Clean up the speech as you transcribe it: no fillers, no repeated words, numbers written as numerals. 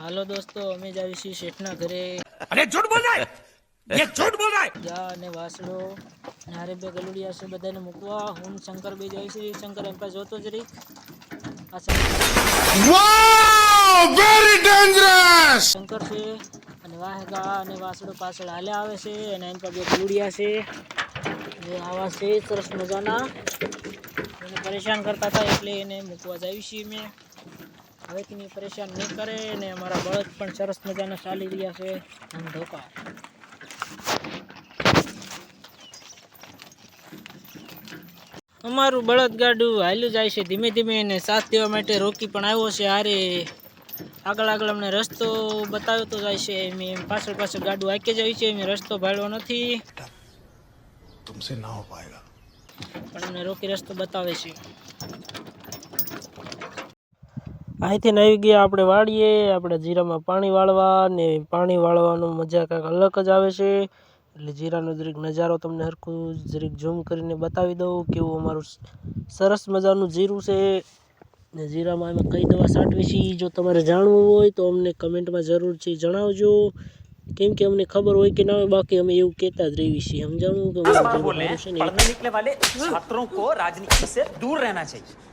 હાલો દોસ્તો, અમે જાવી છીએ શેઠના ઘરે. अरे झूठ बोल रहा है, ये झूठ बोल रहा है। ગા અને વાસડો નારે બે ગલુડિયા છે, બધાને મૂકવા હું ને શંકર બે જાય છે. શંકર એમ પાસે જોતો જરીક. આ वाह, वेरी डेंजरस। શંકર છે અને વાહ ગા અને વાસડો પાછળ હાલે આવે છે અને એમ પાસે બે ગલુડિયા છે જે આવા છે સરસ મજાના. એને પરેશાન કરતા હતા એટલે એને મૂકવા જાવી છીએ મેં. હવેથી પરેશાન નહીં કરે ને અમારા બળદ પણ સરસ મજાના ચાલી રહ્યા છે આમ ધોકા. અમારું બળદ ગાડું હાલ્યું જાય છે ધીમે ધીમે એને સાથ દેવા માટે રોકી પણ આવ્યો છે. હારે આગળ અમને રસ્તો બતાવતો જાય છે. મેં પાછળ ગાડું હાંકી જાય છે. મેં રસ્તો ભાળ્યો નથી, तुमसे ना हो पाएगा, પણ અમને રોકી રસ્તો બતાવે છે. અહીંથી આવી ગયા આપણે વાડીએ. આપણે જીરામાં પાણી વાળવા ને પાણી વાળવાનું મજા કાંઈક અલગ જ આવે છે. એટલે જીરાનો જરીક નજારો તમને હરખું જરીક ઝૂમ કરીને બતાવી દઉં કેવું અમારું સરસ મજાનું જીરું છે. ને જીરામાં અમે કઈ દવા છાંટવી છે જો તમારે જાણવું હોય તો અમને કમેન્ટમાં જરૂરથી જણાવજો, કેમ કે અમને ખબર હોય કે ના હોય, બાકી અમે એવું કહેતા જ રહીએ છીએ. સમજાવું કે पढ़ने निकले वाले छात्रों को राजनीति से दूर रहना चाहिए।